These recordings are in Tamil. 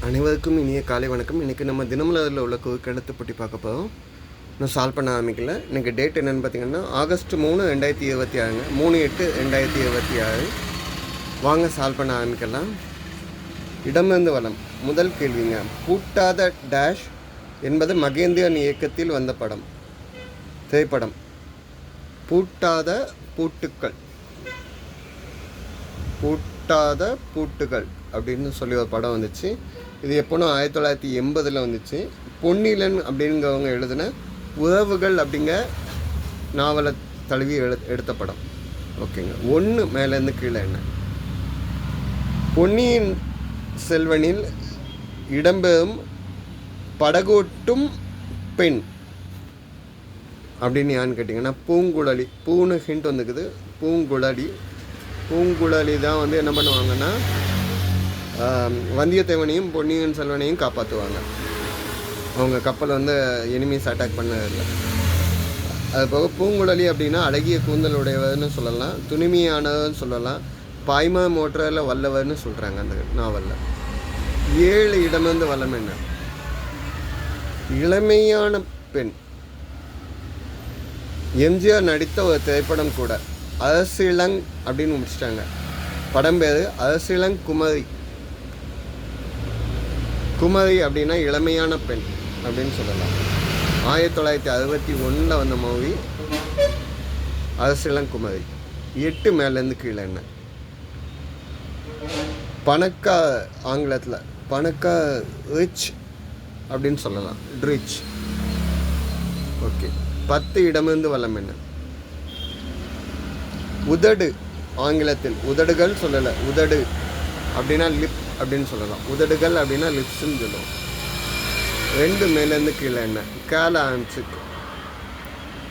அனைவருக்கும் இனிய காலை வணக்கம். இன்றைக்கி நம்ம தினமலரில் உள்ள கருத்து போட்டி பார்க்க போகிறோம். நான் சால்வ் பண்ண ஆரம்பிக்கல. இன்றைக்கி டேட் என்னென்னு பார்த்தீங்கன்னா ஆகஸ்ட் 3, 2026 3/8/2026. வாங்க சால்வ் பண்ண ஆரம்பிக்கலாம். இடமிருந்து வளம். முதல் கேள்விங்க, பூட்டாத டேஷ் என்பது மகேந்திரன் இயக்கத்தில் வந்த திரைப்படம். பூட்டாத பூட்டுகள் அப்படின்னு சொல்லி ஒரு படம் வந்துச்சு. இது எப்போனா 1980 வந்துச்சு. பொன்னிலன் அப்படிங்கிறவங்க எழுதின உறவுகள் அப்படிங்க நாவலை தழுவி எடுத்த படம். ஓகேங்க. 1 மேலேருந்து கீழே என்ன? பொன்னியின் செல்வனில் இடம்பெறும் படகோட்டும் பெண் அப்படின்னு யான்னு கேட்டிங்கன்னா பூங்குழலி. பூன்னு ஹிண்ட் வந்துக்குது. பூங்குழலி தான் வந்து என்ன பண்ணுவாங்கன்னா வந்தியத்தேவனையும் பொன்னியின் செல்வனையும் காப்பாற்றுவாங்க. அவங்க கப்பல் வந்து எனிமீஸ் அட்டாக் பண்ணதில்லை. அது போக பூங்குழலி அப்படின்னா அழகிய கூந்தலுடையவர்னு சொல்லலாம், துணிமையானவர்னு சொல்லலாம், பாய்மா மோட்டரில் வல்லவர்னு சொல்கிறாங்க அந்த நாவலில். 7 இடமிருந்து வல்லம் என்ன? இளமையான பெண். எம்ஜிஆர் நடித்த ஒரு திரைப்படம் கூட. அரசிளங் அப்படின்னு முடிச்சிட்டாங்க. படம் பேர் அரசிளங் குமரி அப்படின்னா இளமையான பெண் அப்படின்னு சொல்லலாம். 1961 வந்த மூவி அரசிளங் குமரி. 8 மேலேருந்து கீழே என்ன? பணக்கா, ஆங்கிலத்தில் பணக்கா, ரிச் அப்படின்னு சொல்லலாம், ரிச். ஓகே. 10 இடமிருந்து வல்லம் என்ன? உதடு. ஆங்கிலத்தில் உதடுகள் சொல்லலை, உதடு அப்படின்னா லிப் அப்படின்னு சொல்லலாம். உதடுகள் அப்படின்னா லிப்ஸ்ன்னு சொல்லுவோம். 2 மேலேருந்து கீழே என்ன? கேலான்ஸுக்கு.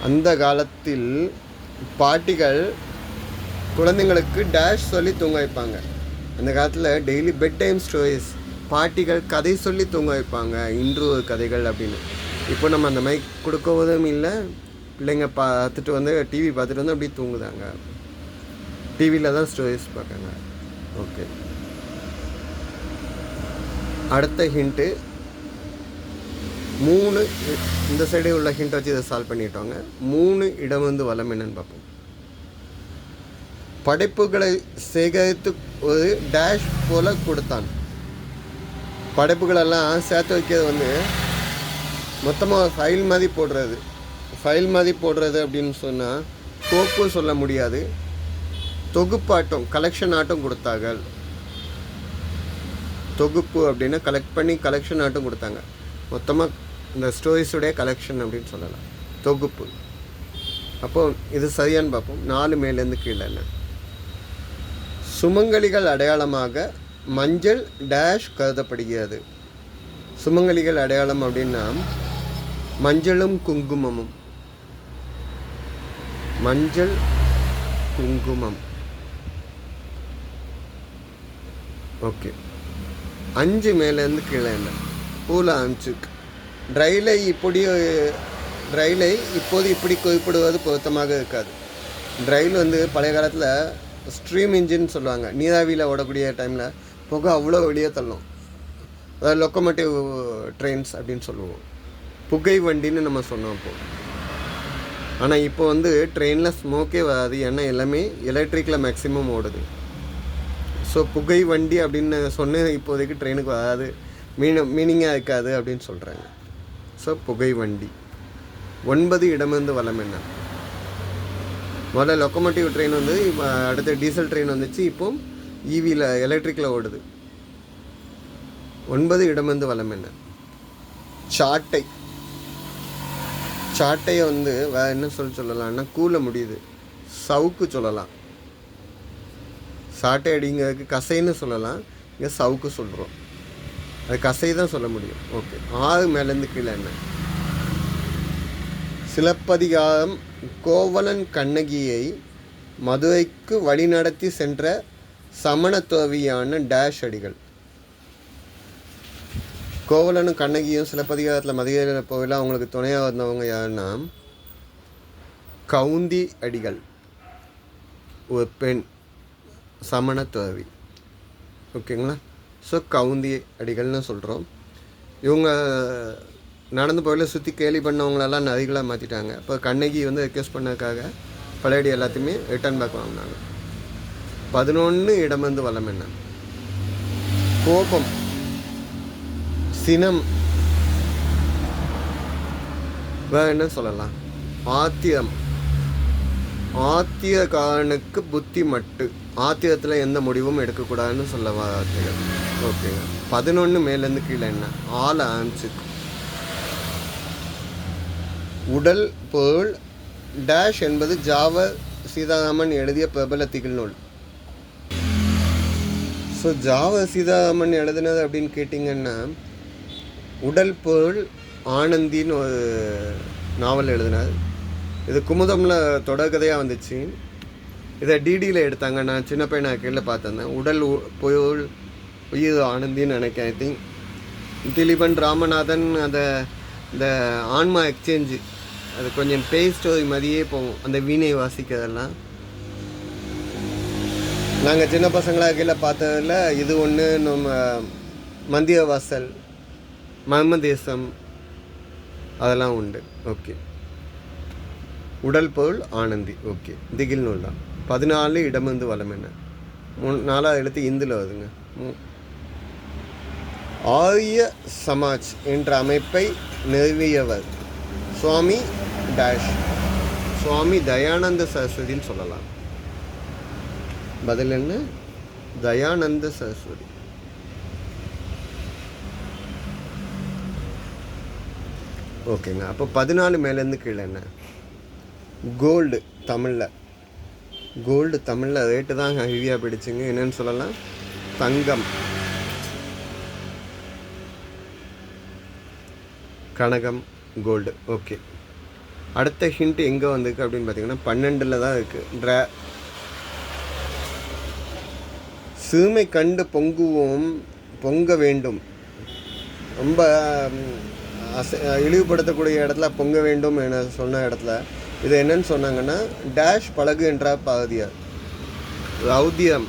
அந்த காலத்தில் பாட்டிகள் குழந்தைங்களுக்கு டேஷ் சொல்லி தூங்க வைப்பாங்க. அந்த காலத்தில் டெய்லி பெட் டைம் ஸ்டோரிஸ், பாட்டிகள் கதை சொல்லி தூங்க வைப்பாங்க, இன்று கதைகள் அப்படின்னு. இப்போ நம்ம அந்த மாதிரி கொடுக்கவும் இல்லை. பிள்ளைங்க பார்த்துட்டு வந்து டிவி பார்த்துட்டு வந்து அப்படியே தூங்குதாங்க. டிவியில் தான் ஸ்டோரிஸ் பார்க்காங்க. ஓகே. அடுத்த ஹிண்ட்டு 3. இந்த சைடு உள்ள ஹிண்ட் வச்சு இதை சால்வ் பண்ணிட்டோங்க. 3 இடம் வந்து வளம் என்னன்னு பார்ப்போம். படைப்புகளை சேகரித்து ஒரு டேஷ் போல கொடுத்தான். படைப்புகளெல்லாம் சேர்த்து வைக்கிறது வந்து மொத்தமாக ஃபைல் மாதிரி போடுறது அப்படின்னு சொன்னால் கோப்பு சொல்ல முடியாது. தொகுப்பாட்டம், கலெக்ஷன் ஆட்டம் கொடுத்தாங்க. தொகுப்பு அப்படின்னா கலெக்ட் பண்ணி கலெக்ஷன் ஆட்டம் கொடுத்தாங்க. மொத்தமாக இந்த ஸ்டோரிஸுடைய கலெக்ஷன் அப்படின்னு சொல்லலாம், தொகுப்பு. அப்போது இது சரியான்னு பார்ப்போம். 4 மேலேருந்து கீழே என்ன? சுமங்கலிகள் அடையாளமாக மஞ்சள் டேஷ் கருதப்படுகிறது. சுமங்கலிகள் அடையாளம் அப்படின்னா மஞ்சளும் குங்குமமும். மஞ்சள் குங்குமம். ஓகே. 5 மேலேருந்து கீழே என்ன? பூல அம்சுக். ட்ரைலை இப்போது இப்படி குறிப்பிடுவது பொருத்தமாக இருக்காது. ட்ரைல் வந்து பழைய காலத்தில் ஸ்ட்ரீம் இன்ஜின் சொல்லுவாங்க. நீராவியில் ஓடக்கூடிய டைமில் புகை அவ்வளோ வெளியே தள்ளும். அதாவது லொக்கோமோட்டிவ் ட்ரெயின்ஸ் அப்படின்னு சொல்லுவோம். புகை வண்டின்னு நம்ம சொன்னோம் அப்போது. ஆனால் இப்போ வந்து ட்ரெயினில் ஸ்மோக்கே வராது. ஏன்னா எல்லாமே எலக்ட்ரிக்கில் மேக்ஸிமம் ஓடுது. ஸோ புகை வண்டி அப்படின்னு சொன்ன இப்போதைக்கு ட்ரெயினுக்கு வராது, மீனிங்காக இருக்காது அப்படின்னு சொல்கிறாங்க. ஸோ புகை வண்டி. 9 இடமிருந்து வளம் என்ன? முதல்ல லொக்கோமோட்டிவ் ட்ரெயின் வந்து அடுத்த டீசல் ட்ரெயின் வந்துச்சு. இப்போ ஈவியில் எலக்ட்ரிக்கில் ஓடுது. 9 இடமிருந்து வளம் என்ன? சாட்டையை வந்து வேறு என்ன சொல்லலாம்னா கூல முடியுது, சவுக்கு சொல்லலாம். சாட்டை அடிங்கிறதுக்கு கசைன்னு சொல்லலாம், இங்கே சவுக்கு சொல்கிறோம். அது கசை தான் சொல்ல முடியும். ஓகே. 6 மேலேருந்து கீழே என்ன? சிலப்பதிகாரம் கோவலன் கண்ணகியை மதுரைக்கு வழிநடத்தி சென்ற சமணத்துறவியான டேஷ் அடிகள். கோவலனும் கண்ணகியும் சிலப்பதிகாரத்தில் மதுரையில் போகல, அவங்களுக்கு துணையாக வந்தவங்க யாருன்னா கவுந்தி அடிகள், ஒரு பெண் சமணத்துறவி. ஓகேங்களா? ஸோ கவுந்தி அடிகள்னு சொல்கிறோம். இவங்க நடந்து போயில சுற்றி கேலி பண்ணவங்களெல்லாம் நதிகளாக மாற்றிட்டாங்க. இப்போ கண்ணகி வந்து ரெக்வெஸ்ட் பண்ணதுக்காக பழையடி எல்லாத்தையுமே ரிட்டர்ன் பேக் வாங்கினாங்க. 11 இடமந்து வளம் என்ன? கோபம், சினம், வேறு என்ன சொல்லலாம்? ஆத்திரம். ஆத்திரக்காரனுக்கு புத்தி மட்டு. ஆத்திரத்தில் எந்த முடிவும் எடுக்கக்கூடாதுன்னு சொல்ல வார்த்தைகள். ஓகேங்க. 11 மேலேருந்து கீழே என்ன? ஆல் ஆன்சிக். உடல் பொருள் டேஷ் என்பது ஜாவ சீதாராமன் எழுதிய பிரபல திகில் நூல். ஸோ ஜாவ சீதாராமன் எழுதுனது அப்படின்னு கேட்டிங்கன்னா, உடல் பொருள் ஆனந்தின்னு ஒரு நாவல் எழுதினார். இது குமுதமில் தொடர்கதையாக வந்துச்சு. இதை டிடியில் எடுத்தாங்க. நான் சின்ன பையனை கீழே பார்த்துருந்தேன். உடல் பொருள் உயிர் ஆனந்தின்னு நினைக்கிறேன். ஐ திங்க் திலீபன் ராமநாதன் அதை இந்த ஆன்மா எக்ஸ்சேஞ்சு அது கொஞ்சம் பேய் ஸ்டோரி மாதிரியே போகும், அந்த வீணை வாசிக்கிறதெல்லாம். நாங்கள் சின்ன பசங்களாக கீழே பார்த்ததில் இது ஒன்று. நம்ம மந்திய வாசல், மர்மதேசம் அதெல்லாம் உண்டு. ஓகே. உடல் பொருள் ஆனந்தி. ஓகே. திகில் நூல் தான். 14 இடமந்து வளம் என்ன? 4வது எழுத்து இந்தில் வருதுங்க. ஆரிய சமாஜ் என்ற அமைப்பை நிறுவியவர் சுவாமி டேஷ். சுவாமி தயானந்த சரஸ்வதின்னு சொல்லலாம். பதில் என்ன? தயானந்த சரஸ்வதி. ஓகேங்க. அப்போ 14 மேலேருந்து கீழே என்ன? கோல்டு தமிழில். கோல்டு தமிழில் ரேட்டு தான் ஹெவியாக பிடிச்சிங்க. என்னன்னு சொல்லலாம்? தங்கம், கனகம், கோல்டு. ஓகே. அடுத்த ஹிண்ட் எங்கே வந்திருக்கு அப்படின்னு பார்த்தீங்கன்னா 12ல் தான் இருக்குது. சிறுமை கண்டு பொங்க வேண்டும். ரொம்ப இழிவுபடுத்தக்கூடிய இடத்துல பொங்க வேண்டும் என சொன்ன இடத்துல இது என்னன்னு சொன்னாங்கன்னா டேஷ் பழகு என்ற பகுதியார். ரௌத்தியம்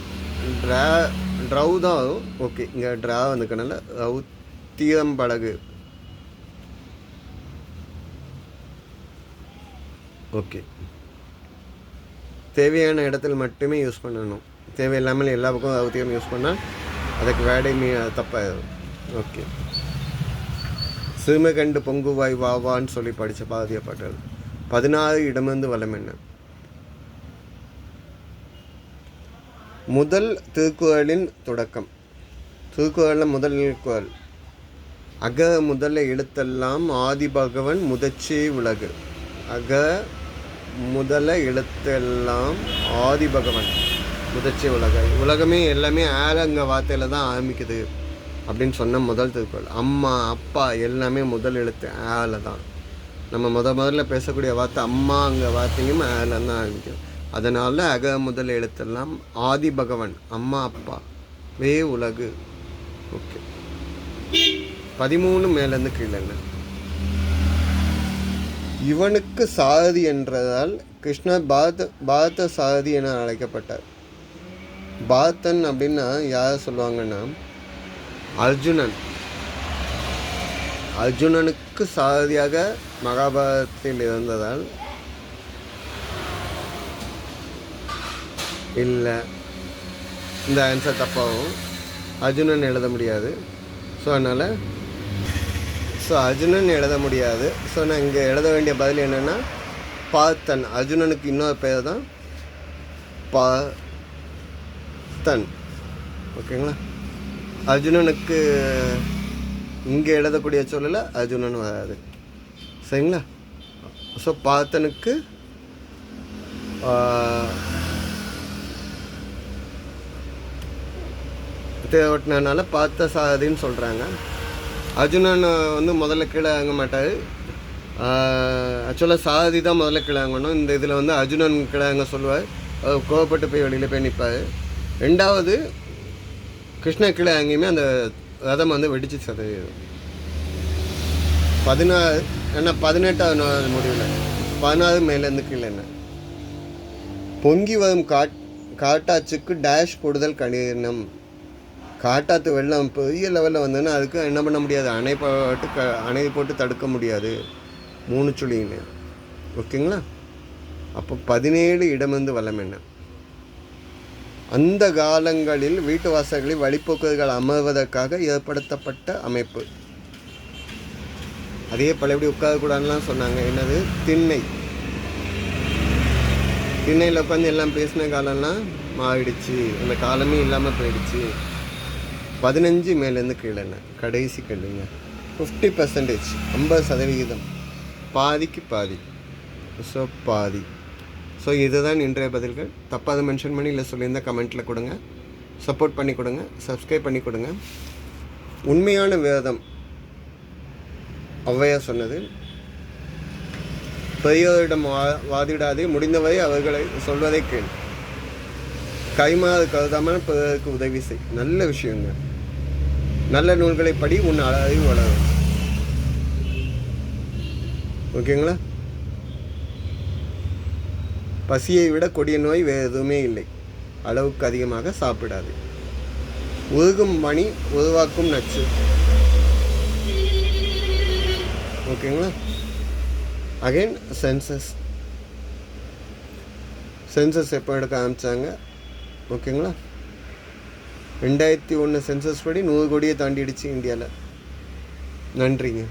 ட்ரௌ தான். ஓகே. இங்கே ட்ரா வந்துக்கனால ரௌத்தியம் பழகு. ஓகே. தேவையான இடத்துல மட்டுமே யூஸ் பண்ணணும். தேவையில்லாமல் எல்லா பக்கம் ரௌத்தியம் யூஸ் பண்ணால் அதுக்கு வேடை தப்பாயிடும். ஓகே. சிறுமை கண்டு பொங்குவாய் வாவான்னு சொல்லி படித்த பாதிய பாட்டல். 16 இடமிருந்து வளம் என்ன? முதல் திருக்குறளின் தொடக்கம். திருக்குறளில் முதல் குறள் அக முதல எழுத்தெல்லாம் ஆதி பகவன் முதச்சே உலகு. அக முதல எழுத்தெல்லாம் ஆதி பகவன் முதச்சே உலக. உலகமே எல்லாமே ஆலங்க வார்த்தையில் தான் ஆரம்பிக்குது அப்படின்னு சொன்ன முதல் திருக்குறள். அம்மா அப்பா எல்லாமே முதல் எழுத்து ஆல தான். நம்ம முதல்ல பேசக்கூடிய வார்த்தை அம்மாங்க வார்த்தையும் ஆல தான் ஆரம்பிக்கும். அதனால் அக முதல் எழுத்தெல்லாம் ஆதி பகவன் அம்மா அப்பா வே உலகு. ஓகே. 13 மேலேருந்து கீழே என்ன? இவனுக்கு சாரதி என்றதால் கிருஷ்ணர் பாரத சாரதி என அழைக்கப்பட்டார். பாரதன் அப்படின்னா யார் சொல்லுவாங்கன்னா அர்ஜுனன். அர்ஜுனனுக்கு சாரதியாக மகாபாரதத்தில் இருந்ததால் இல்லை, இந்த ஆன்சர் தப்பாகும். அர்ஜுனன் எழுத முடியாது. ஸோ அதனால் அர்ஜுனன் எழுத முடியாது. ஸோ நான் இங்கே எழுத வேண்டிய பதில் என்னென்னா பார்த்தன். அர்ஜுனனுக்கு இன்னொரு பேர் தான் பார்த்தன். ஓகேங்களா? அர்ஜுனனுக்கு இங்கே எழுதக்கூடிய சொல்லல அர்ஜுனன் வராது. சரிங்களா? ஸோ பார்த்தனுக்கு தேவட்டினால பார்த்த சாரதின்னு சொல்கிறாங்க. அர்ஜுனன் வந்து முதல்ல கீழே இறங்க மாட்டார். ஆக்சுவலாக சாரதி தான் முதல்ல கீழே இறங்கணும். இந்த இதில் வந்து அர்ஜுனன் கீழே இறங்க சொல்லுவார். கோவப்பட்டு போய் வெளியில் போய் நிற்பார். ரெண்டாவது கிருஷ்ண கீழே இறங்கியுமே அந்த ரதம் வந்து வெடிச்சு சதவீதம். 16 ஏன்னா 18வது முடிவில் 16 மேலேருந்து கீழே என்ன? பொங்கி வரும் காட்டாச்சுக்கு டேஷ் கூடுதல் கடினம். காட்டாற்று வெள்ளம் பெரிய லெவலில் வந்ததுன்னா அதுக்கு என்ன பண்ண முடியாது, அணை போட்டு தடுக்க முடியாது 3 சுழின்னு. ஓகேங்களா? அப்போ 17 இடமிருந்து வல்லம் என்ன. அந்த காலங்களில் வீட்டு வாசல்களில் வழிப்போக்குகள் அமர்வதற்காக ஏற்படுத்தப்பட்ட அமைப்பு. அதே பழையபடி உட்காரக்கூடாதுலாம் சொன்னாங்க. என்னது? திண்ணையில் உட்காந்து எல்லாம் பேசின காலம்லாம் மாறிடுச்சு, அந்த காலமே இல்லாமல் போயிடுச்சு. 15 மேலேருந்து கீழே என்ன கடைசி கேள்விங்க. 50%, 50%, பாதிக்கு பாதி. ஸோ பாதி. ஸோ இதுதான் இன்றைய பதில்கள். தப்பாத மென்ஷன் பண்ணி இல்லை சொல்லியிருந்தால் கமெண்ட்டில் கொடுங்க, சப்போர்ட் பண்ணி கொடுங்க, சப்ஸ்கிரைப் பண்ணி கொடுங்க. உண்மையான வேதம் ஔவையார் சொன்னது, பெரியோரிடம் வாதிடாதே, முடிந்தவரை அவர்களை சொல்வதை கேள், கைமாறு கருதாமல் பிறருக்கு உதவி செய். நல்ல விஷயங்க. நல்ல நூல்களை படி, உன் அறிவு வளரும். ஓகேங்களா? பசியை விட கொடிய நோய் வேறு எதுவுமே இல்லை. அளவுக்கு அதிகமாக சாப்பிடாது. உருகும் மணி உருவாக்கும் நச்சு. ஓகேங்களா? அகைன் சென்சஸ் எப்போ எடுக்க ஆரம்பித்தாங்க? ஓகேங்களா? 2001 சென்சஸ் படி 100 கோடியை தாண்டிடுச்சு இந்தியாவில். நன்றிங்க.